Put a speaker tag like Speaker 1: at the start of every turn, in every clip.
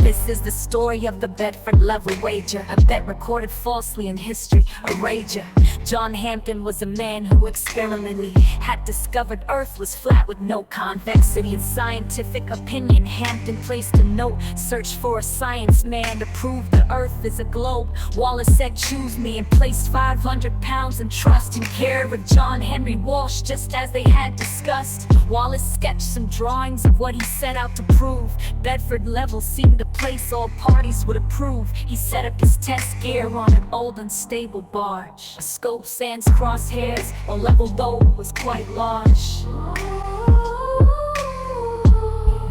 Speaker 1: This is the story of the Bedford Level Wager, a bet recorded falsely in history, a rager. John Hampden was a man who experimentally had discovered Earth was flat with no convexity. In scientific opinion, Hampden placed a note, searched for a science man to prove the Earth is a globe. Wallace said, "Choose me," and placed 500 pounds in trust in care of John Henry Walsh, just as they had discussed. Wallace sketched some drawings of what he set out to prove. Bedford Level seemed a place all parties would approve. He set up his test gear on an old unstable barge. A scope, sans crosshairs, a level though was quite large.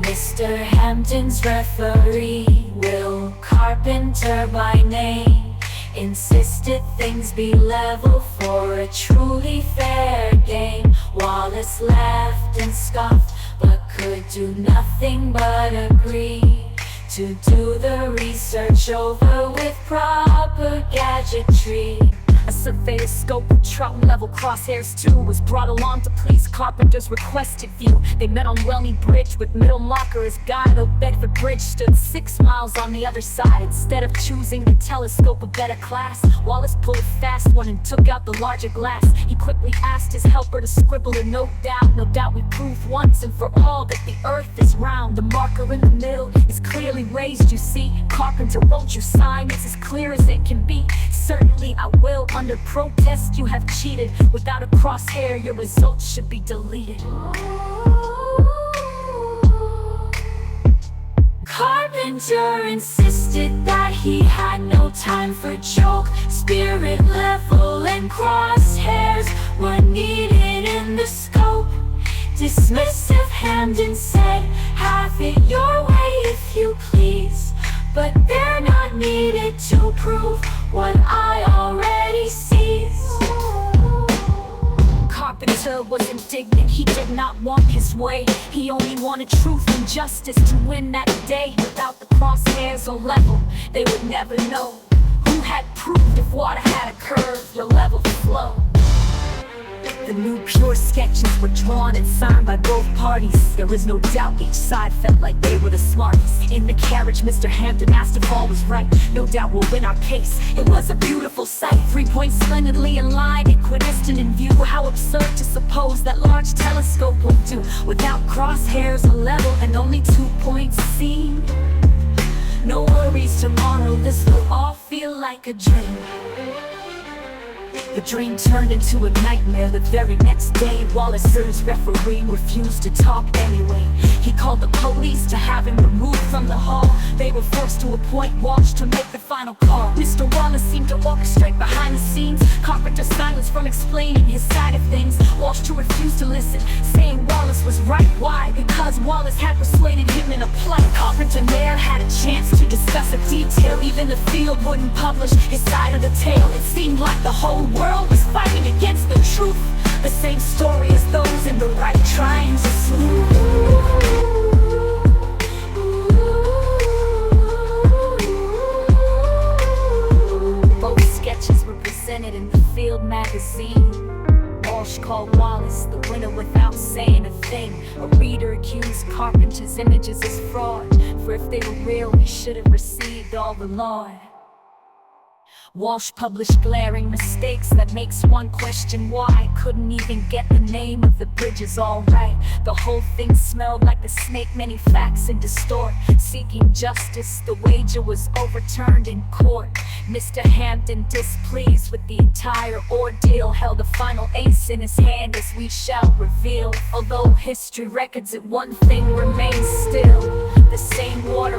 Speaker 1: Mr. Hampden's referee, Will Carpenter by name, insisted things be level for a truly fair game. Wallace laughed and scoffed, but could do nothing but agree to do the research over with proper gadgetry. A surveyor's scope with trout level crosshairs too was brought along to please Carpenter's requested view. They met on Welney Bridge with middle locker as guide. The Bedford Bridge stood 6 miles on the other side. Instead of choosing the telescope, a better class, Wallace pulled a fast one and took out the larger glass. He quickly asked his helper to scribble a note down. No doubt we prove once and for all that the Earth is round. The marker in the middle is clearly raised, you see. Carpenter, won't you sign? It's as clear as it can be. Certainly I will. Under protest, you have cheated. Without a crosshair, your results should be deleted. Carpenter insisted that he had no time for joke. Spirit level and crosshairs were needed in the scope. Dismissive Hampden said, "Have it your way if you please, but they're not needed to prove what I already sees." Carpenter was indignant, he did not want his way. He only wanted truth and justice to win that day. Without the crosshairs or level, they would never know who had proved if water had a curve, the level flow. The new pure sketches were drawn and signed by both parties. There was no doubt each side felt like they were the smartest. In the carriage, Mr. Hampden asked if all was right. "No doubt we'll win our case." It was a beautiful sight. 3 points splendidly in line, equidistant in view. How absurd to suppose that large telescope will do without crosshairs or level and only 2 points seen. No worries tomorrow, this will all feel like a dream. The dream turned into a nightmare. The very next day, Wallace's referee refused to talk anyway. He called the police to have him removed from the hall. They were forced to appoint Walsh to make the final call. Mr. Wallace seemed to orchestrate behind the scenes. Carpenter silenced from explaining his side of things. Walsh to refuse to listen, saying Wallace was right. Why? Because Wallace had persuaded him in a plight. Carpenter ne'er had a chance to discuss a detail. Even the field wouldn't publish his side of the tale. It seemed like the whole world was fighting against the truth. The same story as those in the right trying to smooth. Both sketches were presented in the Field magazine. Walsh called Wallace the winner without saying a thing. A reader accused Carpenter's images as fraud, for if they were real, he should have received all the laud. Walsh published glaring mistakes that makes one question why. Couldn't even get the name of the bridges all right. The whole thing smelled like the snake, many facts in distort. Seeking justice, the wager was overturned in court. Mr. Hampden, displeased with the entire ordeal, held a final ace in his hand, as we shall reveal. Although history records it, one thing remains still: the same water